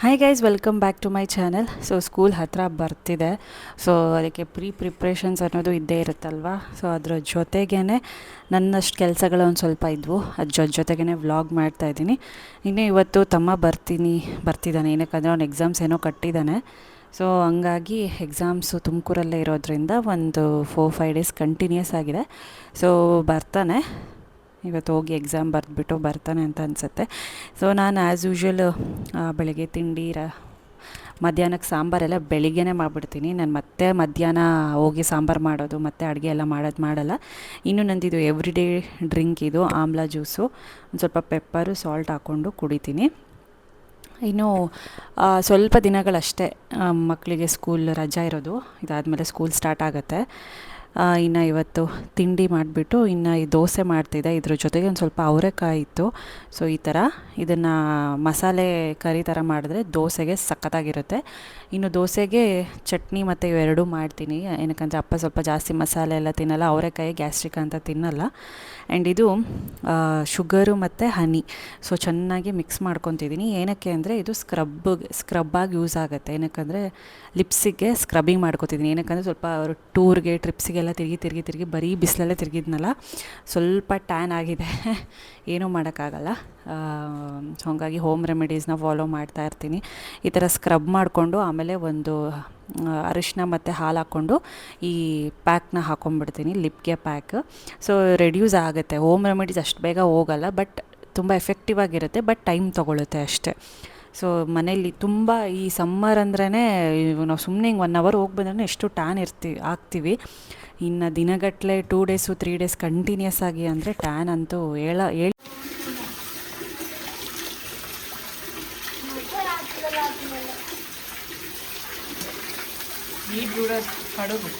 Hi guys, welcome back to my channel. So school ಹತ್ತಿರ ಬರ್ತಿದೆ. So ಅದಕ್ಕೆ preparations ಅನ್ನೋದು ಇದ್ದೇ ಇರುತ್ತಲ್ವ. ಸೊ ಅದ್ರ ಜೊತೆಗೇ ನನ್ನಷ್ಟು ಕೆಲಸಗಳು ಒಂದು ಸ್ವಲ್ಪ ಇದ್ವು, ಅದ್ರ ಜೊತೆಗೇ ವ್ಲಾಗ್ ಮಾಡ್ತಾಯಿದ್ದೀನಿ. ಇನ್ನು ಇವತ್ತು ತಮ್ಮ ಬರ್ತಿದ್ದಾನೆ, ಏನಕ್ಕಂದರೆ ಅವ್ನು ಎಕ್ಸಾಮ್ಸ್ ಏನೋ ಕಟ್ಟಿದ್ದಾನೆ. ಸೊ ಹಂಗಾಗಿ ಎಕ್ಸಾಮ್ಸು ತುಮಕೂರಲ್ಲೇ ಇರೋದ್ರಿಂದ ಒಂದು 4-5 ಡೇಸ್ ಕಂಟಿನ್ಯೂಸ್ ಆಗಿದೆ. ಸೊ ಬರ್ತಾನೆ, ಇವತ್ತು ಹೋಗಿ ಎಕ್ಸಾಮ್ ಬರೆದ್ಬಿಟ್ಟು ಬರ್ತಾನೆ ಅಂತ ಅನಿಸುತ್ತೆ. ಸೊ ನಾನು ಆ್ಯಸ್ ಯೂಶ್ವಲ್ ಬೆಳಗ್ಗೆ ತಿಂಡಿ ಮಧ್ಯಾಹ್ನಕ್ಕೆ ಸಾಂಬಾರೆಲ್ಲ ಬೆಳಿಗ್ಗೆನೇ ಮಾಡಿಬಿಡ್ತೀನಿ. ನಾನು ಮತ್ತೆ ಮಧ್ಯಾಹ್ನ ಹೋಗಿ ಸಾಂಬಾರು ಮಾಡೋದು ಮತ್ತು ಅಡುಗೆ ಎಲ್ಲ ಮಾಡಲ್ಲ. ಇನ್ನು ನಂದಿದು ಎವ್ರಿ ಡೇ ಡ್ರಿಂಕ್ ಇದು ಆಮ್ಲ ಜ್ಯೂಸು. ಒಂದು ಸ್ವಲ್ಪ ಪೆಪ್ಪರು ಸಾಲ್ಟ್ ಹಾಕ್ಕೊಂಡು ಕುಡಿತೀನಿ. ಇನ್ನು ಸ್ವಲ್ಪ ದಿನಗಳಷ್ಟೇ ಮಕ್ಕಳಿಗೆ ಸ್ಕೂಲ್ ರಜಾ ಇರೋದು, ಇದಾದಮೇಲೆ ಸ್ಕೂಲ್ ಸ್ಟಾರ್ಟ್ ಆಗುತ್ತೆ. ಇನ್ನು ಇವತ್ತು ತಿಂಡಿ ಮಾಡಿಬಿಟ್ಟು ಇನ್ನು ಈ ದೋಸೆ ಮಾಡ್ತಿದ್ದೆ. ಇದ್ರ ಜೊತೆಗೆ ಒಂದು ಸ್ವಲ್ಪ ಅವರೆಕಾಯಿ ಇತ್ತು. ಸೊ ಈ ಥರ ಇದನ್ನು ಮಸಾಲೆ ಕರಿ ಥರ ಮಾಡಿದ್ರೆ ದೋಸೆಗೆ ಸಖತ್ತಾಗಿರುತ್ತೆ. ಇನ್ನು ದೋಸೆಗೆ ಚಟ್ನಿ ಮತ್ತು ಇವೆರಡೂ ಮಾಡ್ತೀನಿ, ಏನಕ್ಕಂದರೆ ಅಪ್ಪ ಸ್ವಲ್ಪ ಜಾಸ್ತಿ ಮಸಾಲೆ ಎಲ್ಲ ತಿನ್ನಲ್ಲ, ಅವರೆಕಾಯಿ ಗ್ಯಾಸ್ಟ್ರಿಕ್ ಅಂತ ತಿನ್ನಲ್ಲ. ಆ್ಯಂಡ್ ಇದು ಶುಗರು ಮತ್ತು ಹನಿ ಸೊ ಚೆನ್ನಾಗಿ ಮಿಕ್ಸ್ ಮಾಡ್ಕೊತಿದ್ದೀನಿ. ಏನಕ್ಕೆ ಅಂದರೆ ಇದು ಸ್ಕ್ರಬ್ಬಾಗಿ ಯೂಸ್ ಆಗುತ್ತೆ. ಏನಕ್ಕಂದರೆ ಲಿಪ್ಸಿಗೆ ಸ್ಕ್ರಬ್ಬಿಂಗ್ ಮಾಡ್ಕೊತಿದ್ದೀನಿ. ಏನಕ್ಕಂದರೆ ಸ್ವಲ್ಪ ಟೂರ್ಗೆ ಟ್ರಿಪ್ಸಿಗೆಲ್ಲ ತಿರುಗಿ ಬರೀ ಬಿಸಿಲಲ್ಲೇ ತಿರುಗಿದ್ನಲ್ಲ, ಸ್ವಲ್ಪ ಟ್ಯಾನ್ ಆಗಿದೆ. ಏನೂ ಮಾಡೋಕ್ಕಾಗಲ್ಲ. ಹಾಗಾಗಿ ಹೋಮ್ ರೆಮಿಡೀಸ್ನ ಫಾಲೋ ಮಾಡ್ತಾ ಇರ್ತೀನಿ. ಈ ಥರ ಸ್ಕ್ರಬ್ ಮಾಡಿಕೊಂಡು ಆಮೇಲೆ ಒಂದು ಅರಿಶಿನ ಮತ್ತು ಹಾಲು ಹಾಕ್ಕೊಂಡು ಈ ಪ್ಯಾಕ್ನ ಹಾಕ್ಕೊಂಡ್ಬಿಡ್ತೀನಿ, ಲಿಪ್ಗೆ ಪ್ಯಾಕ್. ಸೊ ರೆಡ್ಯೂಸ್ ಆಗುತ್ತೆ. ಹೋಮ್ ರೆಮಿಡೀಸ್ ಅಷ್ಟು ಬೇಗ ಹೋಗಲ್ಲ, ಬಟ್ ತುಂಬ ಎಫೆಕ್ಟಿವ್ ಆಗಿರುತ್ತೆ, ಬಟ್ ಟೈಮ್ ತೊಗೊಳುತ್ತೆ ಅಷ್ಟೇ. ಸೊ ಮನೇಲಿ ತುಂಬ ಈ ಸಮ್ಮರ್ ಅಂದ್ರೇ ನಾವು ಸುಮ್ಮನೆ ಹಿಂಗೆ 1 ಅವರ್ ಹೋಗಿ ಬಂದ್ರೆ ಎಷ್ಟು ಟ್ಯಾನ್ ಆಗ್ತೀವಿ. ಇನ್ನು ದಿನಗಟ್ಟಲೆ 2 ಡೇಸು 3 ಡೇಸ್ ಕಂಟಿನ್ಯೂಸ್ ಆಗಿ ಅಂದರೆ ಟ್ಯಾನ್ ಅಂತೂ ಕಡುಬು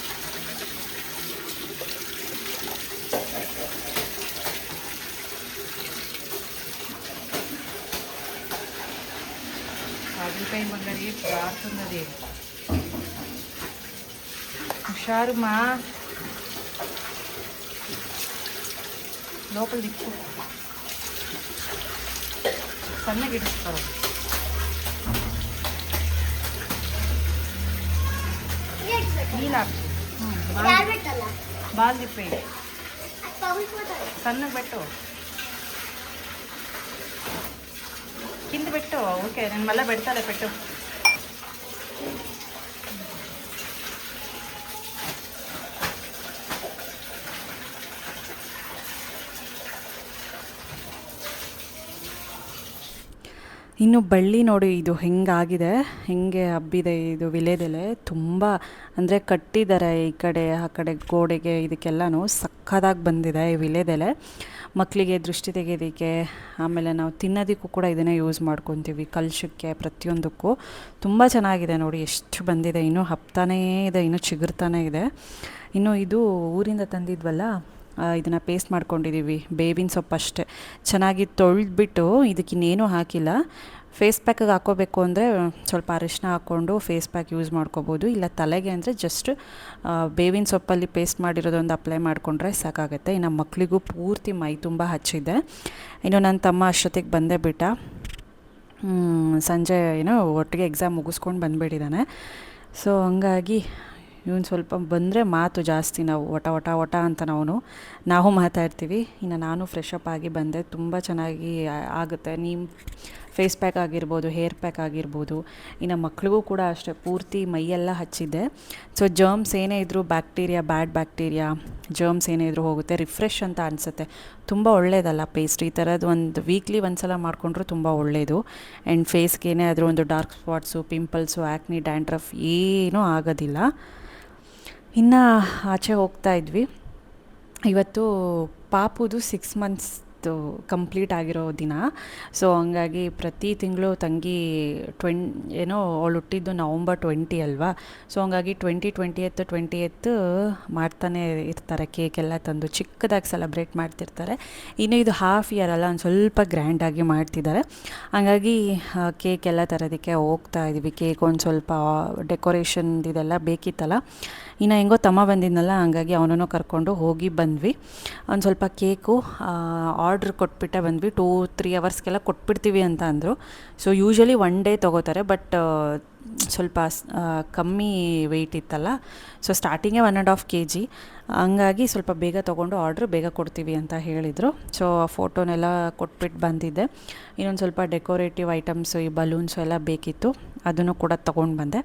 కాజులకాయ బంగారి రాస్తున్నది. హుషారు మా లోపల దిక్కు సన్నగా ఇడుస్తారు. నీళ్ళు బాల్ తిప్పేయి, సన్నగా పెట్టు, కింద పెట్టు. ఓకే, నేను మళ్ళీ పెడతాలే, పెట్టు. ಇನ್ನು ಬಳ್ಳಿ ನೋಡಿ ಇದು ಹೆಂಗಾಗಿದೆ, ಹೆಂಗೆ ಹಬ್ಬಿದೆ ಇದು ವಿಳೆದೆಲೆ. ತುಂಬ ಅಂದರೆ ಕಟ್ಟಿದ್ದಾರೆ ಈ ಕಡೆ ಆ ಕಡೆ ಗೋಡೆಗೆ, ಇದಕ್ಕೆಲ್ಲನೂ ಸಕ್ಕದಾಗಿ ಬಂದಿದೆ ಈ ವಿಳೆದೆಲೆ. ಮಕ್ಕಳಿಗೆ ದೃಷ್ಟಿ ತೆಗೆಯೋದಕ್ಕೆ, ಆಮೇಲೆ ನಾವು ತಿನ್ನೋದಕ್ಕೂ ಕೂಡ ಇದನ್ನೇ ಯೂಸ್ ಮಾಡ್ಕೊತೀವಿ, ಕಲಶಕ್ಕೆ ಪ್ರತಿಯೊಂದಕ್ಕೂ. ತುಂಬ ಚೆನ್ನಾಗಿದೆ ನೋಡಿ ಎಷ್ಟು ಬಂದಿದೆ. ಇನ್ನೂ ಹಬ್ತಾನೇ ಇದೆ, ಇನ್ನೂ ಚಿಗುರ್ತಾನೇ ಇದೆ. ಇನ್ನು ಇದು ಊರಿಂದ ತಂದಿದ್ವಲ್ಲ, ಇದನ್ನು ಪೇಸ್ಟ್ ಮಾಡ್ಕೊಂಡಿದ್ದೀವಿ, ಬೇವಿನ ಸೊಪ್ಪು ಅಷ್ಟೇ. ಚೆನ್ನಾಗಿ ತೊಳೆದ್ಬಿಟ್ಟು ಇದಕ್ಕಿನ್ನೇನೂ ಹಾಕಿಲ್ಲ. ಫೇಸ್ ಪ್ಯಾಕಿಗೆ ಹಾಕ್ಕೋಬೇಕು ಅಂದರೆ ಸ್ವಲ್ಪ ಅರಿಶಿನ ಹಾಕ್ಕೊಂಡು ಫೇಸ್ ಪ್ಯಾಕ್ ಯೂಸ್ ಮಾಡ್ಕೋಬೋದು. ಇಲ್ಲ ತಲೆಗೆ ಅಂದರೆ ಜಸ್ಟ್ ಬೇವಿನ ಸೊಪ್ಪಲ್ಲಿ ಪೇಸ್ಟ್ ಮಾಡಿರೋದೊಂದು ಅಪ್ಲೈ ಮಾಡಿಕೊಂಡ್ರೆ ಸಾಕಾಗುತ್ತೆ. ಇನ್ನು ಮಕ್ಕಳಿಗೂ ಪೂರ್ತಿ ಮೈ ತುಂಬ ಹಚ್ಚಿದೆ. ಇನ್ನು ನನ್ನ ತಮ್ಮ ಅಷ್ಟೊತ್ತಿಗೆ ಬಂದೇ ಬಿಟ್ಟ. ಸಂಜೆ ಒಟ್ಟಿಗೆ ಎಕ್ಸಾಮ್ ಮುಗಿಸ್ಕೊಂಡು ಬಂದುಬಿಟ್ಟಿದ್ದಾನೆ. ಸೊ ಹಂಗಾಗಿ ಇವನು ಸ್ವಲ್ಪ ಬಂದರೆ ಮಾತು ಜಾಸ್ತಿ, ನಾವು ಒಟ ಅಂತ ನಾವು ಮಾತಾಡ್ತೀವಿ. ಇನ್ನು ನಾನು ಫ್ರೆಶ್ ಅಪ್ ಆಗಿ ಬಂದೆ. ತುಂಬ ಚೆನ್ನಾಗಿ ಆಗುತ್ತೆ. ಫೇಸ್ ಪ್ಯಾಕ್ ಆಗಿರ್ಬೋದು, ಹೇರ್ ಪ್ಯಾಕ್ ಆಗಿರ್ಬೋದು. ಇನ್ನು ಮಕ್ಳಿಗೂ ಕೂಡ ಅಷ್ಟೇ ಪೂರ್ತಿ ಮೈಯೆಲ್ಲ ಹಚ್ಚಿದ್ದೆ. ಸೊ ಜರ್ಮ್ಸ್ ಏನೇ ಇದ್ದರೂ ಬ್ಯಾಡ್ ಬ್ಯಾಕ್ಟೀರಿಯಾ ಜರ್ಮ್ಸ್ ಏನೇ ಇದ್ರೂ ಹೋಗುತ್ತೆ. ರಿಫ್ರೆಶ್ ಅಂತ ಅನಿಸುತ್ತೆ. ತುಂಬ ಒಳ್ಳೆಯದಲ್ಲ ಪೇಸ್ಟ್. ಈ ಥರದ್ದು ಒಂದು ವೀಕ್ಲಿ ಒಂದ್ಸಲ ಮಾಡಿಕೊಂಡ್ರೂ ತುಂಬ ಒಳ್ಳೆಯದು. ಆ್ಯಂಡ್ ಫೇಸ್ಗೆ ಏನೇ ಆದರೂ ಒಂದು dark spots, pimples, acne, dandruff ಏನೂ ಆಗೋದಿಲ್ಲ. ಇನ್ನು ಆಚೆ ಹೋಗ್ತಾ ಇದ್ವಿ. ಇವತ್ತು ಪಾಪುದು 6 ಮಂತ್ಸ್ ಕಂಪ್ಲೀಟ್ ಆಗಿರೋ ದಿನ. ಸೊ ಹಂಗಾಗಿ ಪ್ರತಿ ತಿಂಗಳು ತಂಗಿ ಅವಳು ಹುಟ್ಟಿದ್ದು November 20 ಅಲ್ವಾ. ಸೊ ಹಂಗಾಗಿ 20th ಮಾಡ್ತಾನೆ ಇರ್ತಾರೆ, ಕೇಕೆಲ್ಲ ತಂದು ಚಿಕ್ಕದಾಗಿ ಸೆಲೆಬ್ರೇಟ್ ಮಾಡ್ತಿರ್ತಾರೆ. ಇನ್ನು ಇದು ಹಾಫ್ ಇಯರ್ ಅಲ್ಲ, ಒಂದು ಸ್ವಲ್ಪ ಗ್ರ್ಯಾಂಡಾಗಿ ಮಾಡ್ತಿದ್ದಾರೆ. ಹಂಗಾಗಿ ಕೇಕೆಲ್ಲ ತರೋದಕ್ಕೆ ಹೋಗ್ತಾ ಇದ್ವಿ. ಕೇಕ್ ಒಂದು ಸ್ವಲ್ಪ ಡೆಕೋರೇಷನ್ ಇದೆಲ್ಲ ಬೇಕಿತ್ತಲ್ಲ. ಇನ್ನು ಹೆಂಗೋ ತಮ್ಮ ಬಂದಿದ್ನಲ್ಲ, ಹಂಗಾಗಿ ಅವನನ್ನು ಕರ್ಕೊಂಡು ಹೋಗಿ ಬಂದ್ವಿ. ಒಂದು ಸ್ವಲ್ಪ ಕೇಕು ಆರ್ಡ್ರ್ ಕೊಟ್ಬಿಟ್ಟೆ ಬಂದ್ವಿ. 2-3 ಅವರ್ಸ್ಗೆಲ್ಲ ಕೊಟ್ಬಿಡ್ತೀವಿ ಅಂತ ಅಂದರು. ಸೊ ಯೂಶ್ವಲಿ 1 ಡೇ ತೊಗೋತಾರೆ, ಬಟ್ ಸ್ವಲ್ಪ ಕಮ್ಮಿ ವೆಯ್ಟ್ ಇತ್ತಲ್ಲ, ಸೊ ಸ್ಟಾರ್ಟಿಂಗೇ 1.5 kg, ಹಂಗಾಗಿ ಸ್ವಲ್ಪ ಬೇಗ ತೊಗೊಂಡು ಆರ್ಡ್ರ್ ಬೇಗ ಕೊಡ್ತೀವಿ ಅಂತ ಹೇಳಿದರು. ಸೊ ಫೋಟೋನೆಲ್ಲ ಕೊಟ್ಬಿಟ್ಟು ಬಂದಿದ್ದೆ. ಇನ್ನೊಂದು ಸ್ವಲ್ಪ ಡೆಕೋರೇಟಿವ್ ಐಟಮ್ಸು, ಈ ಬಲೂನ್ಸು ಎಲ್ಲ ಬೇಕಿತ್ತು, ಅದನ್ನು ಕೂಡ ತೊಗೊಂಡು ಬಂದೆ.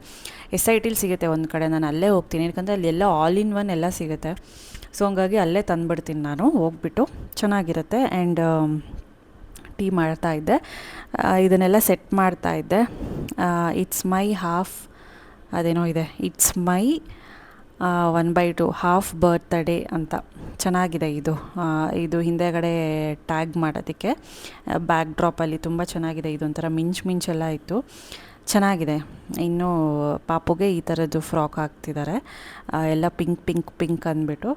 SITಲಿ ಸಿಗುತ್ತೆ ಒಂದು ಕಡೆ, ನಾನು ಅಲ್ಲೇ ಹೋಗ್ತೀನಿ, ಯಾಕಂದರೆ ಅಲ್ಲಿ ಎಲ್ಲ ಆಲ್ ಇನ್ ಒನ್ ಎಲ್ಲ ಸಿಗುತ್ತೆ. ಸೊ ಹಂಗಾಗಿ ಅಲ್ಲೇ ತಂದುಬಿಡ್ತೀನಿ ನಾನು ಹೋಗ್ಬಿಟ್ಟು, ಚೆನ್ನಾಗಿರುತ್ತೆ. ಆ್ಯಂಡ್ ಟೀ ಮಾಡ್ತಾಯಿದ್ದೆ, ಇದನ್ನೆಲ್ಲ ಸೆಟ್ ಮಾಡ್ತಾಯಿದ್ದೆ. ಇಟ್ಸ್ ಮೈ ಹಾಫ್ ಅದೇನೋ ಇದೆ, ಇಟ್ಸ್ ಮೈ 1/2 ಹಾಫ್ ಬರ್ತ್ಡೇ ಅಂತ ಚೆನ್ನಾಗಿದೆ. ಇದು ಹಿಂದೆಗಡೆ ಟ್ಯಾಗ್ ಮಾಡೋದಕ್ಕೆ ಬ್ಯಾಕ್ ಡ್ರಾಪಲ್ಲಿ ತುಂಬ ಚೆನ್ನಾಗಿದೆ. ಇದೊಂಥರ ಮಿಂಚೆಲ್ಲ ಇತ್ತು, ಚೆನ್ನಾಗಿದೆ. ಇನ್ನು ಪಾಪುಗೆ ಈ ಥರದ್ದು ಫ್ರಾಕ್ ಹಾಕ್ತಿದ್ದಾರೆ, ಎಲ್ಲ ಪಿಂಕ್ ಅಂದ್ಬಿಟ್ಟು.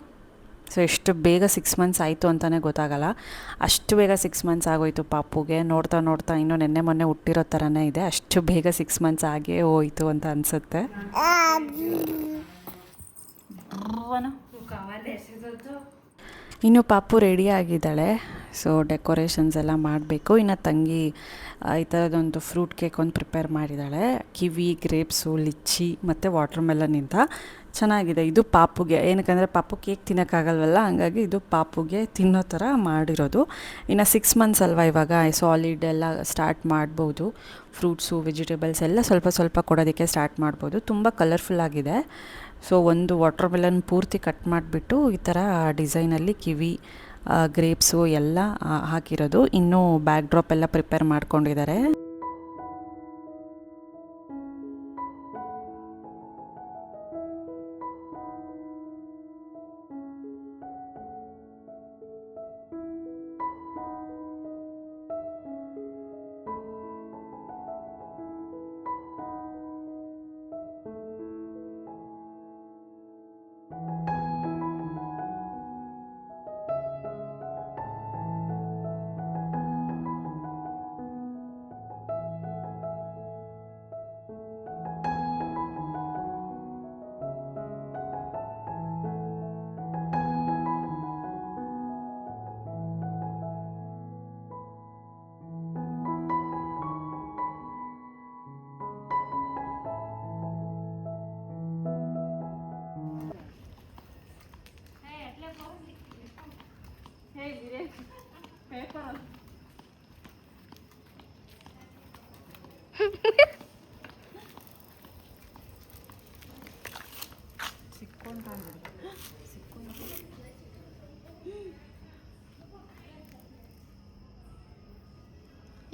ಸೊ ಎಷ್ಟು ಬೇಗ 6 months ಆಯಿತು ಅಂತಲೇ ಗೊತ್ತಾಗಲ್ಲ, ಅಷ್ಟು ಬೇಗ 6 months ಆಗೋಯಿತು ಪಾಪುಗೆ. ನೋಡ್ತಾ ಇನ್ನೂ ಮೊನ್ನೆ ಹುಟ್ಟಿರೋ ಥರನೇ ಇದೆ, ಅಷ್ಟು ಬೇಗ 6 months ಆಗೇ ಹೋಯಿತು ಅಂತ ಅನಿಸುತ್ತೆ. ಇನ್ನು ಪಾಪು ರೆಡಿ ಆಗಿದ್ದಾಳೆ. ಸೊ ಡೆಕೋರೇಷನ್ಸ್ ಎಲ್ಲ ಮಾಡಬೇಕು. ಇನ್ನು ತಂಗಿ ಈ ಥರದೊಂದು ಫ್ರೂಟ್ ಕೇಕ್ ಒಂದು ಪ್ರಿಪೇರ್ ಮಾಡಿದ್ದಾಳೆ, ಕಿವಿ, ಗ್ರೇಪ್ಸು, ಲಿಚ್ಚಿ ಮತ್ತು ವಾಟರ್ ಮೆಲನ್ನಿಂದ. ಚೆನ್ನಾಗಿದೆ. ಇದು ಪಾಪುಗೆ, ಏನಕ್ಕಂದರೆ ಪಾಪು ಕೇಕ್ ತಿನ್ನೋಕ್ಕಾಗಲ್ವಲ್ಲ, ಹಂಗಾಗಿ ಇದು ಪಾಪುಗೆ ತಿನ್ನೋ ಥರ ಮಾಡಿರೋದು. ಇನ್ನು 6 months ಅಲ್ವಾ ಇವಾಗ, ಸಾಲಿಡ್ ಎಲ್ಲ ಸ್ಟಾರ್ಟ್ ಮಾಡ್ಬೋದು. ಫ್ರೂಟ್ಸು, ವೆಜಿಟೇಬಲ್ಸ್ ಎಲ್ಲ ಸ್ವಲ್ಪ ಕೊಡೋದಕ್ಕೆ ಸ್ಟಾರ್ಟ್ ಮಾಡ್ಬೋದು. ತುಂಬ ಕಲರ್ಫುಲ್ಲಾಗಿದೆ. ಸೊ ಒಂದು ವಾಟರ್ ಮೆಲನ್ ಪೂರ್ತಿ ಕಟ್ ಮಾಡಿಬಿಟ್ಟು ಈ ಥರ ಡಿಸೈನಲ್ಲಿ ಕಿವಿ, ಗ್ರೇಪ್ಸು ಎಲ್ಲ ಹಾಕಿರೋದು. ಇನ್ನೂ ಬ್ಯಾಕ್ ಡ್ರಾಪ್ ಎಲ್ಲ ಪ್ರಿಪೇರ್ ಮಾಡ್ಕೊಂಡಿದ್ದಾರೆ.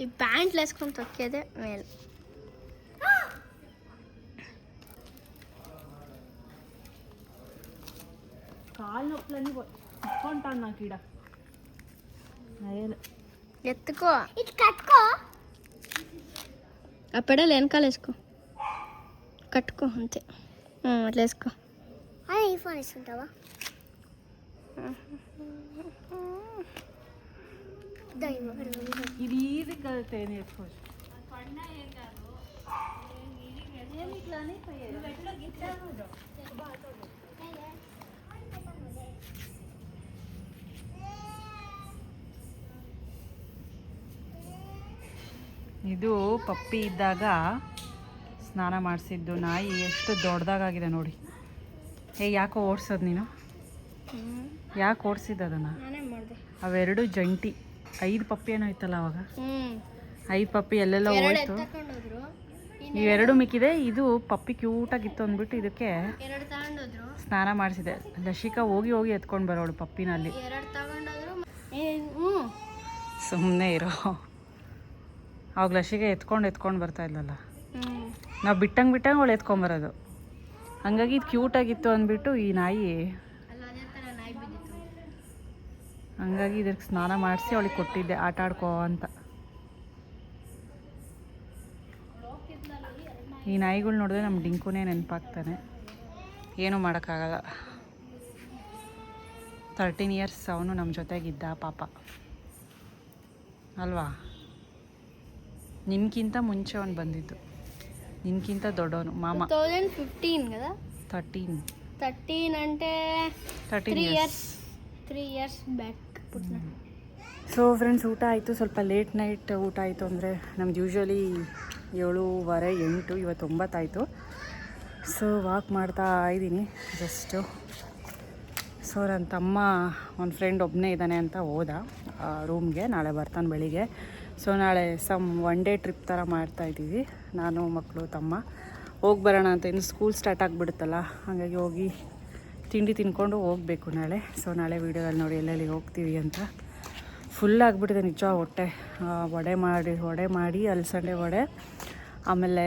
ಈ ಪ್ಯಾಂಟ್ ಲೆಸ್ಕೊಂಡು ತೊಕ್ಕಿದೆ ಮೇಲೆ. ಕಾಲು ನೊಪ್ಪಲన్నీ ಇಟ್ಕೊಂಟಾನ ಗಿಡ ఎత్తుకో ఇటు కట్టుకో ఆ పెడలు వెనకాల వేసుకో కట్టుకో అంతే అట్లా వేసుకో అది ఈ ఫోన్ వేసుకుంటావా ఇది ఈజీ కలితే నేర్చుకోవచ్చు ಇದು ಪಪ್ಪಿ ಇದ್ದಾಗ ಸ್ನಾನ ಮಾಡಿಸಿದ್ದು ನಾಯಿ ಎಷ್ಟು ದೊಡ್ಡದಾಗಿದೆ ನೋಡಿ. ಯಾಕೋ ಓಡಿಸೋದು ನೀನು? ಯಾಕೆ ಓಡಿಸಿದ್ದು ಅದನ್ನು? ಅವೆರಡು ಜಂಟಿ 5 ಪಪ್ಪಿ ಏನೋ ಇತ್ತಲ್ಲ ಅವಾಗ. 5 ಪಪ್ಪಿ ಎಲ್ಲೆಲ್ಲ ಹೋಯ್ತು. ಇವೆರಡು ಮಿಕ್ಕಿದೆ. ಇದು ಪಪ್ಪಿ ಕ್ಯೂಟಾಗಿತ್ತು ಅಂದ್ಬಿಟ್ಟು ಇದಕ್ಕೆ ಸ್ನಾನ ಮಾಡಿಸಿದೆ. ಲಶಿಕಾ ಹೋಗಿ ಎತ್ಕೊಂಡು ಬರೋಳು ಪಪ್ಪಿನಲ್ಲಿ. ಸುಮ್ಮನೆ ಇರೋ. ಅವಾಗ ಲಶಿಗೆ ಎತ್ಕೊಂಡು ಬರ್ತಾ ಇಲ್ಲಲ್ಲ, ನಾವು ಬಿಟ್ಟಂಗೆ ಅವಳು ಎತ್ಕೊಂಬರೋದು. ಹಂಗಾಗಿ ಇದು ಕ್ಯೂಟಾಗಿತ್ತು ಅಂದ್ಬಿಟ್ಟು ಈ ನಾಯಿ, ಹಂಗಾಗಿ ಇದಕ್ಕೆ ಸ್ನಾನ ಮಾಡಿಸಿ ಅವಳಿಗೆ ಕೊಟ್ಟಿದ್ದೆ ಆಟ ಆಡ್ಕೋ ಅಂತ. ಈ ನಾಯಿಗಳು ನೋಡಿದ್ರೆ ನಮ್ಮ ಡಿಂಕುನೇ ನೆನಪಾಗ್ತಾನೆ. ಏನೂ ಮಾಡೋಕ್ಕಾಗಲ್ಲ. 13 years ಅವನು ನಮ್ಮ ಜೊತೆಗಿದ್ದ ಪಾಪ ಅಲ್ವಾ. ನಿನ್ಕಿಂತ ಮುಂಚೆ ಅವನು ಬಂದಿದ್ದು, ನಿನ್ಕಿಂತ ದೊಡ್ಡವನು ಮಾಮ. 2015 కదా, 13 13 అంటే 13 years. 3 years ಬ್ಯಾಕ್ ಪುಟ್ನ. ಸೊ ಫ್ರೆಂಡ್ಸ್, ಊಟ ಆಯಿತು. ಸ್ವಲ್ಪ ಲೇಟ್ ನೈಟ್ ಊಟ ಆಯಿತು. ಅಂದರೆ ನಮ್ದು ಯೂಶ್ವಲಿ 7:30 8, ಇವತ್ತು 9 ಆಯಿತು. ಸೊ ವಾಕ್ ಮಾಡ್ತಾ ಇದ್ದೀನಿ ಜಸ್ಟು. ಸೊ ನನ್ನ ತಮ್ಮ ಒಂದು ಫ್ರೆಂಡ್ ಒಬ್ಬನೇ ಇದ್ದಾನೆ ಅಂತ ಹೋದ ರೂಮ್ಗೆ. ನಾಳೆ ಬರ್ತಾನೆ ಬೆಳಿಗ್ಗೆ. ಸೊ ನಾಳೆ ಒನ್ ಡೇ ಟ್ರಿಪ್ ಥರ ಮಾಡ್ತಾಯಿದ್ದೀವಿ, ನಾನು ಮಕ್ಕಳು ತಮ್ಮ. ಹೋಗಿ ಬರೋಣ ಅಂತ. ಇನ್ನು ಸ್ಕೂಲ್ ಸ್ಟಾರ್ಟ್ ಆಗಿಬಿಡುತ್ತಲ್ಲ, ಹಾಗಾಗಿ ಹೋಗಿ ತಿಂಡಿ ತಿನ್ಕೊಂಡು ಹೋಗಬೇಕು ನಾಳೆ. ಸೊ ನಾಳೆ ವೀಡಿಯೋದಲ್ಲಿ ನೋಡಿ ಎಲ್ಲೆಲ್ಲಿ ಹೋಗ್ತೀವಿ ಅಂತ. ಫುಲ್ ಆಗಿಬಿಟ್ಟಿದೆ ನಿಜ ಹೊಟ್ಟೆ. ವಡೆ ಮಾಡಿ ಅಲಸಂಡೆ ವಡೆ, ಆಮೇಲೆ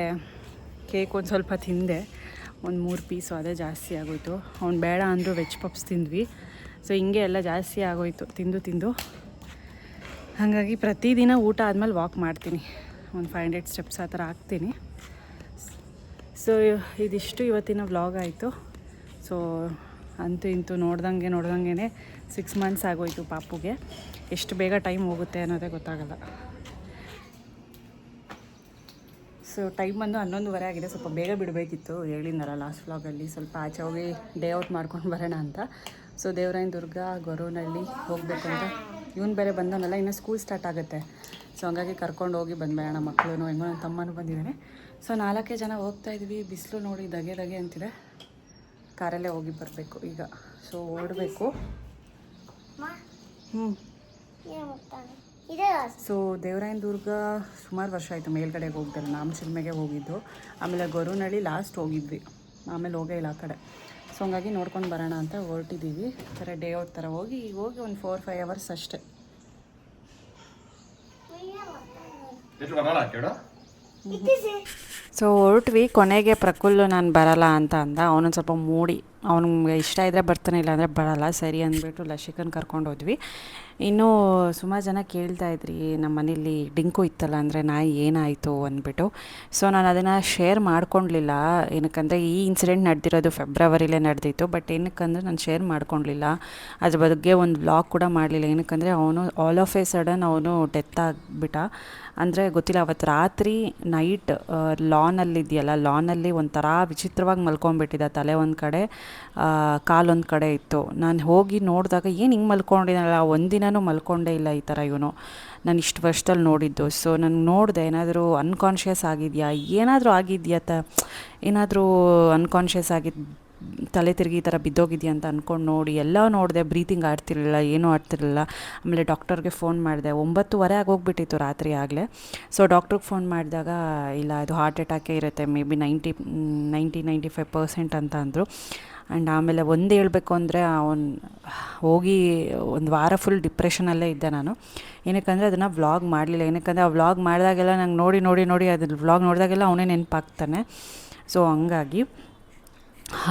ಕೇಕ್ ಒಂದು ಸ್ವಲ್ಪ ತಿಂದೆ, ಒಂದು 3 ಪೀಸು. ಅದೇ ಜಾಸ್ತಿ ಆಗೋಯಿತು. ಅವ್ನು ಬೇಡ ಅಂದರೂ ವೆಜ್ ಪಪ್ಸ್ ತಿಂದ್ವಿ. ಸೊ ಹಿಂಗೆ ಎಲ್ಲ ಜಾಸ್ತಿ ಆಗೋಯಿತು ತಿಂದು. ಹಾಗಾಗಿ ಪ್ರತಿದಿನ ಊಟ ಆದಮೇಲೆ ವಾಕ್ ಮಾಡ್ತೀನಿ, ಒಂದು 500 ಸ್ಟೆಪ್ಸ್ ಆ ಥರ ಹಾಕ್ತೀನಿ. ಸೊ ಇದಿಷ್ಟು ಇವತ್ತಿನ ವ್ಲಾಗ್ ಆಯಿತು. ಸೊ ಅಂತೂ ಇಂತೂ ನೋಡ್ದಂಗೆ 6 ಮಂತ್ಸ್ ಆಗೋಯಿತು ಪಾಪುಗೆ. ಎಷ್ಟು ಬೇಗ ಟೈಮ್ ಹೋಗುತ್ತೆ ಅನ್ನೋದೇ ಗೊತ್ತಾಗಲ್ಲ. ಸೊ ಟೈಮ್ ಬಂದು 11:30 ಆಗಿದೆ. ಸ್ವಲ್ಪ ಬೇಗ ಬಿಡಬೇಕಿತ್ತು, ಹೇಳಿದ್ನಲ್ಲ ಲಾಸ್ಟ್ ವ್ಲಾಗಲ್ಲಿ. ಸ್ವಲ್ಪ ಆಚೆ ಹೋಗಿ ಡೇ ಔಟ್ ಮಾಡ್ಕೊಂಡು ಬರೋಣ ಅಂತ. ಸೊ ದೇವರಾಯನ ದುರ್ಗ, ಗೊರವನಹಳ್ಳಿ ಹೋಗಬೇಕು ಅಂತ. ಇವನು ಬೇರೆ ಬಂದವನಲ್ಲ, ಇನ್ನೂ ಸ್ಕೂಲ್ ಸ್ಟಾರ್ಟ್ ಆಗುತ್ತೆ. ಸೊ ಹಂಗಾಗಿ ಕರ್ಕೊಂಡು ಹೋಗಿ ಬಂದ್ಬೇಡ ಮಕ್ಕಳು. ಹೆಂಗೋ ನನ್ನ ತಮ್ಮನೂ ಬಂದಿದ್ದಾನೆ. ಸೊ 4 ಜನ ಹೋಗ್ತಾಯಿದ್ವಿ. ಬಿಸಿಲು ನೋಡಿ ದಗೆ ಅಂತಿದೆ. ಕಾರಲ್ಲೇ ಹೋಗಿ ಬರಬೇಕು ಈಗ. ಸೊ ಓಡಬೇಕು. ಸೊ ದೇವರಾಯನ ದುರ್ಗ ಸುಮಾರು ವರ್ಷ ಆಯಿತು ಮೇಲ್ಗಡೆಗೆ ಹೋಗ್ದಲ್ಲ. ನಾಮಚಿಲ್ಮೆಗೆ ಹೋಗಿದ್ದು, ಆಮೇಲೆ ಗೊರವನಹಳ್ಳಿ ಲಾಸ್ಟ್ ಹೋಗಿದ್ವಿ, ಆಮೇಲೆ ಹೋಗೇ ಇಲ್ಲ ಆ ಕಡೆ. ಸೊ ಹಂಗಾಗಿ ನೋಡ್ಕೊಂಡು ಬರೋಣ ಅಂತ ಹೊರಟಿದ್ದೀವಿ. ಥರ ಡೇ ಔಟ್ ಥರ ಹೋಗಿ ಒಂದು 4-5 ಅವರ್ಸ್ ಅಷ್ಟೇ. ಸೊ ಹೊರಟ್ವಿ. ಕೊನೆಗೆ ಪ್ರಕುಲ್ಲು ನಾನು ಬರಲ್ಲ ಅಂತ ಅಂದ. ಅವನೊಂದು ಸ್ವಲ್ಪ ಮೂಡಿ, ಅವ್ನಿಗೆ ಇಷ್ಟ ಇದ್ದರೆ ಬರ್ತಾನೆ, ಇಲ್ಲ ಅಂದರೆ ಬರಲ್ಲ. ಸರಿ ಅಂದ್ಬಿಟ್ಟು ಲಶಿಕನ್ ಕರ್ಕೊಂಡು ಹೋದ್ವಿ. ಇನ್ನೂ ಸುಮಾರು ಜನ ಕೇಳ್ತಾಯಿದ್ರಿ ನಮ್ಮ ಮನೇಲಿ ಡಿಂಕು ಇತ್ತಲ್ಲ, ಅಂದರೆ ನಾಯಿ ಏನಾಯಿತು ಅಂದ್ಬಿಟ್ಟು. ಸೊ ನಾನು ಅದನ್ನು ಶೇರ್ ಮಾಡ್ಕೊಳ್ಲಿಲ್ಲ. ಏನಕ್ಕಂದರೆ ಈ ಇನ್ಸಿಡೆಂಟ್ ನಡೆದಿರೋದು ಫೆಬ್ರವರಿಲೇ ನಡೆದಿತ್ತು. ಬಟ್ ಏನಕ್ಕಂದರೆ ನಾನು ಶೇರ್ ಮಾಡ್ಕೊಳ್ಲಿಲ್ಲ, ಅದ್ರ ಬಗ್ಗೆ ಒಂದು ವ್ಲಾಗ್ ಕೂಡ ಮಾಡಲಿಲ್ಲ. ಏನಕ್ಕಂದರೆ ಅವನು ಆಲ್ ಆಫ್ ಎ ಸಡನ್ ಅವನು ಡೆತ್ ಆಗಿಬಿಟ್ಟ. ಅಂದರೆ ಗೊತ್ತಿಲ್ಲ, ಅವತ್ತು ರಾತ್ರಿ ನೈಟ್ ಲಾನಲ್ಲಿ ಒಂಥರ ವಿಚಿತ್ರವಾಗಿ ಮಲ್ಕೊಂಡ್ಬಿಟ್ಟಿದ್ದ. ತಲೆ ಒಂದು ಕಡೆ, ಕಾಲೊಂದು ಕಡೆ ಇತ್ತು. ನಾನು ಹೋಗಿ ನೋಡಿದಾಗ ಏನು ಹಿಂಗೆ ಮಲ್ಕೊಂಡಿದ್ದಾನಲ್ಲ, ಒಂದಿನೂ ಮಲ್ಕೊಂಡೇ ಇಲ್ಲ ಈ ಥರ ಇವನು. ನಾನು ಇಷ್ಟು ವರ್ಷದಲ್ಲಿ ನೋಡಿದ್ದು. ಸೊ ನಾನು ನೋಡಿದೆ, ಏನಾದರೂ ಅನ್ಕಾನ್ಷಿಯಸ್ ಆಗಿದೆಯಾ, ಏನಾದರೂ ಏನಾದರೂ ಅನ್ಕಾನ್ಷಿಯಸ್ ಆಗಿದ್ದು, ತಲೆ ತಿರುಗಿ ಈ ಥರ ಬಿದ್ದೋಗಿದೆಯಾ ಅಂತ ಅಂದ್ಕೊಂಡು ಎಲ್ಲ ನೋಡಿದೆ. ಬ್ರೀತಿಂಗ್ ಆಡ್ತಿರಲಿಲ್ಲ, ಏನೂ ಆಡ್ತಿರಲಿಲ್ಲ. ಆಮೇಲೆ ಡಾಕ್ಟರ್ಗೆ ಫೋನ್ ಮಾಡಿದೆ. 9:30 ಆಗೋಗ್ಬಿಟ್ಟಿತ್ತು ರಾತ್ರಿ ಆಗಲೇ. ಸೊ ಡಾಕ್ಟ್ರಿಗೆ ಫೋನ್ ಮಾಡಿದಾಗ, ಇಲ್ಲ ಅದು ಹಾರ್ಟ್ ಅಟ್ಯಾಕೇ ಇರುತ್ತೆ, ಮೇ ಬಿ 90-95% ಅಂತ ಅಂದರು. ಆ್ಯಂಡ್ ಆಮೇಲೆ ಒಂದು ಹೇಳಬೇಕು ಅಂದರೆ, ಹೋಗಿ ಒಂದು ವಾರ ಫುಲ್ ಡಿಪ್ರೆಷನಲ್ಲೇ ಇದ್ದೆ ನಾನು. ಏನಕ್ಕಂದರೆ ಅದನ್ನು ವ್ಲಾಗ್ ಮಾಡಲಿಲ್ಲ. ಏನಕ್ಕಂದರೆ ಆ ವ್ಲಾಗ್ ಮಾಡಿದಾಗೆಲ್ಲ ನಂಗೆ ನೋಡಿ ಅದ್ರ ವ್ಲಾಗ್ ನೋಡಿದಾಗೆಲ್ಲ ಅವನೇ ನೆನಪಾಗ್ತಾನೆ. ಸೊ ಹಂಗಾಗಿ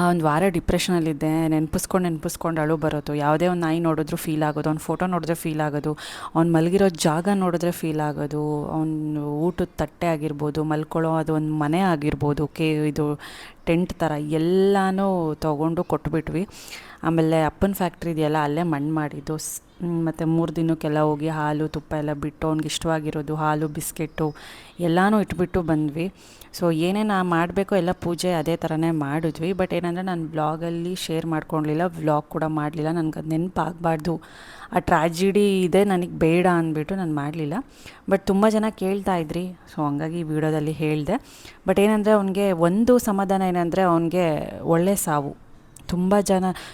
ಒಂದು ವಾರ ಡಿಪ್ರೆಷನಲ್ಲಿದ್ದೆ. ನೆನಪಿಸ್ಕೊಂಡು ಅಳು ಬರೋದು. ಯಾವುದೇ ಒಂದು ನಾಯಿ ನೋಡಿದ್ರೂ ಫೀಲ್ ಆಗೋದು, ಅವ್ನ ಫೋಟೋ ನೋಡಿದ್ರೆ ಫೀಲ್ ಆಗೋದು, ಅವ್ನು ಮಲಗಿರೋ ಜಾಗ ನೋಡಿದ್ರೆ ಫೀಲ್ ಆಗೋದು, ಅವ್ನು ಊಟದ ತಟ್ಟೆ ಆಗಿರ್ಬೋದು, ಮಲ್ಕೊಳ್ಳೋ ಅದು ಒಂದು ಮನೆ ಆಗಿರ್ಬೋದು, ಇದು ಟೆಂಟ್ ಥರ ಎಲ್ಲನೂ ತೊಗೊಂಡು ಕೊಟ್ಬಿಟ್ವಿ. ಆಮೇಲೆ ಅಪ್ಪನ ಫ್ಯಾಕ್ಟ್ರಿ ಇದೆಯಲ್ಲ, ಅಲ್ಲೇ ಮಣ್ಣು ಮಾಡಿದ್ದು. ಮತ್ತು 3 ದಿನಕ್ಕೆಲ್ಲ ಹೋಗಿ ಹಾಲು ತುಪ್ಪ ಎಲ್ಲ ಬಿಟ್ಟು, ಅವ್ನಿಗೆ ಇಷ್ಟವಾಗಿರೋದು ಹಾಲು ಬಿಸ್ಕೆಟ್ಟು ಎಲ್ಲನೂ ಇಟ್ಬಿಟ್ಟು ಬಂದ್ವಿ. ಸೊ ಏನೇನು ಮಾಡಬೇಕೋ ಎಲ್ಲ ಪೂಜೆ ಅದೇ ಥರನೇ ಮಾಡಿದ್ವಿ. ಬಟ್ ಏನಂದರೆ ನಾನು ಬ್ಲಾಗಲ್ಲಿ ಶೇರ್ ಮಾಡ್ಕೊಳ್ಲಿಲ್ಲ, ವ್ಲಾಗ್ ಕೂಡ ಮಾಡಲಿಲ್ಲ. ನನಗೆ ಅದು ನೆನಪಾಗಬಾರ್ದು, ಆ ಟ್ರಾಜಿಡಿ ಇದೆ, ನನಗೆ ಬೇಡ ಅಂದ್ಬಿಟ್ಟು ನಾನು ಮಾಡಲಿಲ್ಲ. ಬಟ್ ತುಂಬ ಜನ ಕೇಳ್ತಾಯಿದ್ರಿ. ಸೊ ಹಂಗಾಗಿ ಈ ವಿಡಿಯೋದಲ್ಲಿ ಹೇಳಿದೆ. ಬಟ್ ಏನಂದರೆ ಅವನಿಗೆ ಒಂದು ಸಮಾಧಾನ ಏನಂದರೆ, ಅವನಿಗೆ ಒಳ್ಳೆ ಸಾವು.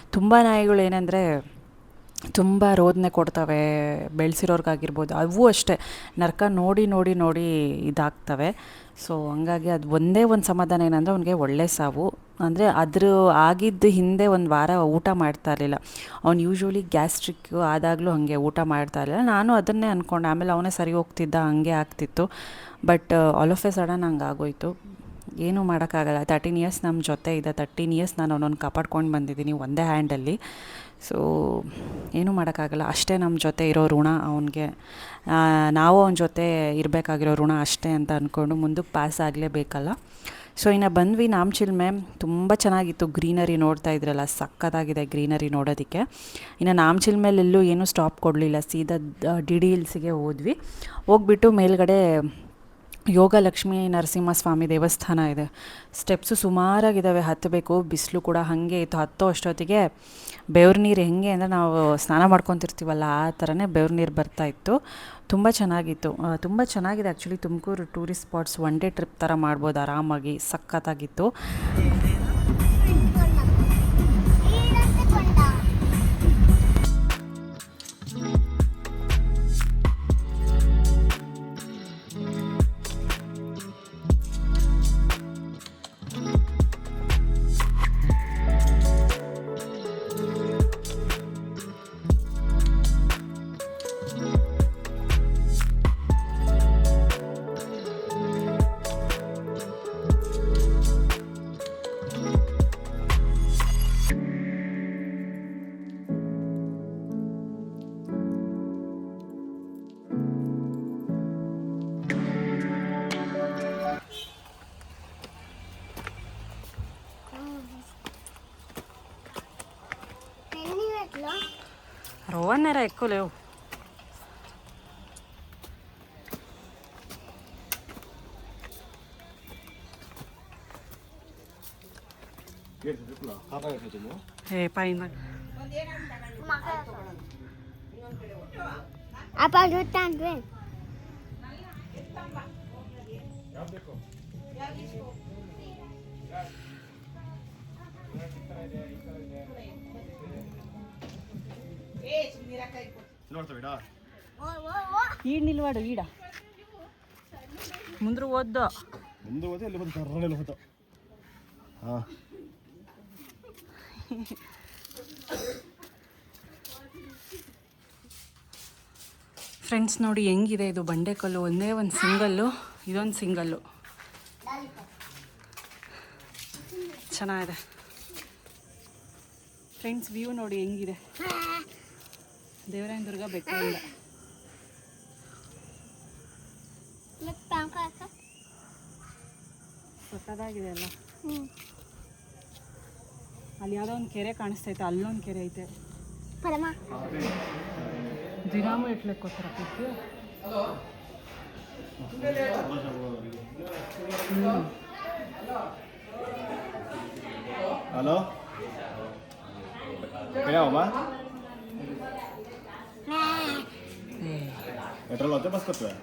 ತುಂಬ ನಾಯಿಗಳು ಏನಂದರೆ ತುಂಬ ರೋದನೆ ಕೊಡ್ತವೆ, ಬೆಳೆಸಿರೋರ್ಗಾಗಿರ್ಬೋದು. ಅವು ಅಷ್ಟೇ ನರಕ ನೋಡಿ ಇದಾಗ್ತವೆ. ಸೊ ಹಂಗಾಗಿ ಅದು ಒಂದೇ ಒಂದು ಸಮಾಧಾನ ಏನಂದರೆ, ಅವನಿಗೆ ಒಳ್ಳೆ ಸಾವು. ಅಂದರೆ ಆಗಿದ್ದು ಹಿಂದೆ ಒಂದು ವಾರ ಊಟ ಮಾಡ್ತಾ ಇರಲಿಲ್ಲ. ಅವ್ನು ಯೂಶ್ವಲಿ ಗ್ಯಾಸ್ಟ್ರಿಕ್ ಆದಾಗಲೂ ಹಾಗೆ ಊಟ ಮಾಡ್ತಾ ಇರಲಿಲ್ಲ. ನಾನು ಅದನ್ನೇ ಅಂದ್ಕೊಂಡೆ. ಆಮೇಲೆ ಅವನೇ ಸರಿ ಹೋಗ್ತಿದ್ದ, ಹಾಗೆ ಆಗ್ತಿತ್ತು. But all of A sudden ಹಂಗೆ ಆಗೋಯಿತು. ಏನೂ ಮಾಡೋಕ್ಕಾಗಲ್ಲ. 13 ಇಯರ್ಸ್ ನಮ್ಮ ಜೊತೆ ಇದೆ. 13 ಇಯರ್ಸ್ ನಾನು ಅವನನ್ನು ಕಾಪಾಡ್ಕೊಂಡು ಬಂದಿದ್ದೀನಿ ಒಂದೇ ಹ್ಯಾಂಡಲ್ಲಿ. ಸೊ ಏನೂ ಮಾಡೋಕ್ಕಾಗಲ್ಲ. ಅಷ್ಟೇ ನಮ್ಮ ಜೊತೆ ಇರೋ ಋಣ ಅವನಿಗೆ. ನಾವು ಅವನ ಜೊತೆ ಇರಬೇಕಾಗಿರೋ ಋಣ ಅಷ್ಟೇ ಅಂತ ಅಂದ್ಕೊಂಡು ಮುಂದಕ್ಕೆ ಪಾಸ್ ಆಗಲೇಬೇಕಲ್ಲ. ಸೊ ಇನ್ನು ಬಂದ್ವಿ ನಾಮಚಿಲ್ಮೆ. ತುಂಬ ಚೆನ್ನಾಗಿತ್ತು. ಗ್ರೀನರಿ ನೋಡ್ತಾ ಇದ್ರಲ್ಲ, ಸಕ್ಕತ್ತಾಗಿದೆ ಗ್ರೀನರಿ ನೋಡೋದಕ್ಕೆ. ಇನ್ನು ನಾಮಚಿಲ್ಮೆಲೆಲ್ಲೂ ಏನೂ ಸ್ಟಾಪ್ ಕೊಡಲಿಲ್ಲ. ಸೀದಾ DD ಹಿಲ್ಸಿಗೆ ಹೋದ್ವಿ. ಹೋಗ್ಬಿಟ್ಟು ಮೇಲ್ಗಡೆ ಯೋಗ ಲಕ್ಷ್ಮೀ ನರಸಿಂಹಸ್ವಾಮಿ ದೇವಸ್ಥಾನ ಇದೆ. ಸ್ಟೆಪ್ಸು ಸುಮಾರಾಗಿದ್ದಾವೆ, ಹತ್ತಬೇಕು. ಬಿಸಿಲು ಕೂಡ ಹಾಗೆ ಇತ್ತು. ಹತ್ತೋ ಅಷ್ಟೊತ್ತಿಗೆ ಬೆವ್ರ ನೀರು ಹೆಂಗೆ ಅಂದರೆ ನಾವು ಸ್ನಾನ ಮಾಡ್ಕೊತಿರ್ತೀವಲ್ಲ ಆ ಥರನೇ ಬೆವ್ರ ನೀರು ಬರ್ತಾಯಿತ್ತು. ತುಂಬ ಚೆನ್ನಾಗಿತ್ತು. ತುಂಬ ಚೆನ್ನಾಗಿದೆ actually. Tumakuru tourist spots one day trip ಥರ ಮಾಡ್ಬೋದು ಆರಾಮಾಗಿ. ಸಖತ್ತಾಗಿತ್ತು. Rowan era eccolo. Pain. Apa jutaan gue? ಈಡ್ ನಿಲ್ವಾಡು ಈಡ ಮುಂದೆ ಓದ್ದು ಇಲ್ಲಿ ಬಂದು ಕರ್ರಳೆಲ್ಲ ಹೋದ. ಹಾಂ ಫ್ರೆಂಡ್ಸ್ ನೋಡಿ ಹೆಂಗಿದೆ ಇದು ಬಂಡೆಕಲ್ಲು. ಒಂದೇ ಒಂದು ಸಿಂಗಲ್ಲು, ಇದೊಂದು ಸಿಂಗಲ್ಲು. ಚೆನ್ನಾಗಿದೆ ಫ್ರೆಂಡ್ಸ್. ವ್ಯೂ ನೋಡಿ ಹೆಂಗಿದೆ ದೇವರಾಯನ ದುರ್ಗ ಬೆಟ್ಟದಿಂದ. ಸಕ್ಕದಾಗಿದೆ ಅಲ್ಲ. ಅಲ್ಲಿ ಯಾವುದೋ ಒಂದು ಕೆರೆ ಕಾಣಿಸ್ತೈತೆ, ಅಲ್ಲೊಂದು ಕೆರೆ ಐತೆ. ದಿನಾಮು ಇಟ್ಲಿಕ್ಕೆ ಕೊಡ್ತಾರ. ಹಲೋ ಏನಮ್ಮ ಪೆಟ್ರೋಲ್ ಹೋಗ್ತೇ ಬಸ್ ಕೊಡ್ತೇವೆ.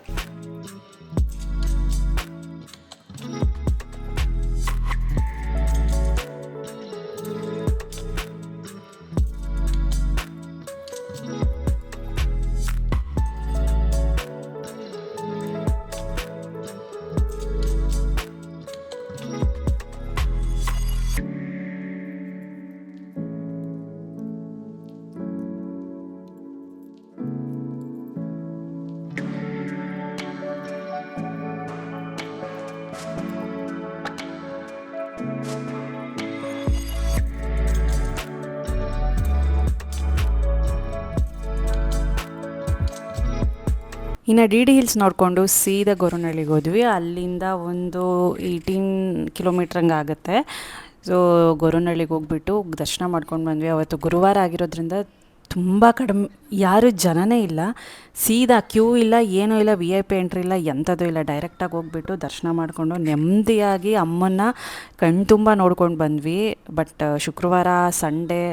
ಇನ್ನು ಡಿ ಡಿ ಹಿಲ್ಸ್ ನೋಡಿಕೊಂಡು ಸೀದಾ ಗೊರವನಹಳ್ಳಿಗೆ ಹೋದ್ವಿ. ಅಲ್ಲಿಂದ ಒಂದು 18 ಕಿಲೋಮೀಟ್ರ್ ಹಂಗೆ ಆಗುತ್ತೆ. ಸೊ ಗೊರವನಹಳ್ಳಿಗೆ ಹೋಗ್ಬಿಟ್ಟು ದರ್ಶನ ಮಾಡ್ಕೊಂಡು ಬಂದ್ವಿ. ಅವತ್ತು ಗುರುವಾರ ಆಗಿರೋದ್ರಿಂದ ತುಂಬ ಕಡಿಮೆ, ಯಾರು ಜನನೇ ಇಲ್ಲ. ಸೀದಾ ಕ್ಯೂ ಇಲ್ಲ, ಏನೂ ಇಲ್ಲ, ವಿ ಐ ಪಿ ಎಂಟ್ರಿ ಇಲ್ಲ, ಎಂಥದ್ದು ಇಲ್ಲ. ಡೈರೆಕ್ಟಾಗಿ ಹೋಗ್ಬಿಟ್ಟು ದರ್ಶನ ಮಾಡಿಕೊಂಡು ನೆಮ್ಮದಿಯಾಗಿ ಅಮ್ಮನ್ನ ಕಣ್ತುಂಬ ನೋಡ್ಕೊಂಡು ಬಂದ್ವಿ. ಬಟ್ ಶುಕ್ರವಾರ ಸಂಡೇ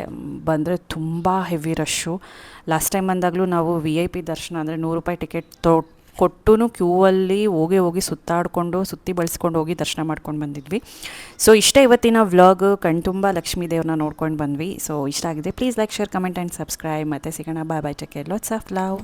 ಬಂದರೆ ತುಂಬ ಹೆವಿ ರಶ್ಶು. ಲಾಸ್ಟ್ ಟೈಮ್ ಬಂದಾಗಲೂ ನಾವು ವಿ ಐ ಪಿ ದರ್ಶನ ಅಂದರೆ 100 ರೂಪಾಯಿ ಟಿಕೆಟ್ ಕೊಟ್ಟು ಕ್ಯೂವಲ್ಲಿ ಹೋಗಿ ಸುತ್ತಿ ಬಳಸ್ಕೊಂಡು ಹೋಗಿ ದರ್ಶನ ಮಾಡ್ಕೊಂಡು ಬಂದಿದ್ವಿ. ಸೊ ಇಷ್ಟ ಇವತ್ತಿನ ವ್ಲಾಗ್. ಕಣ್ತುಂಬ ಲಕ್ಷ್ಮೀ ದೇವ್ರನ್ನ ನೋಡ್ಕೊಂಡು ಬಂದ್ವಿ. ಸೊ ಇಷ್ಟ ಆಗಿದೆ please like, share, comment and subscribe. ಮತ್ತು ಸಿಗೋಣ. Bye bye, take care, lots of love.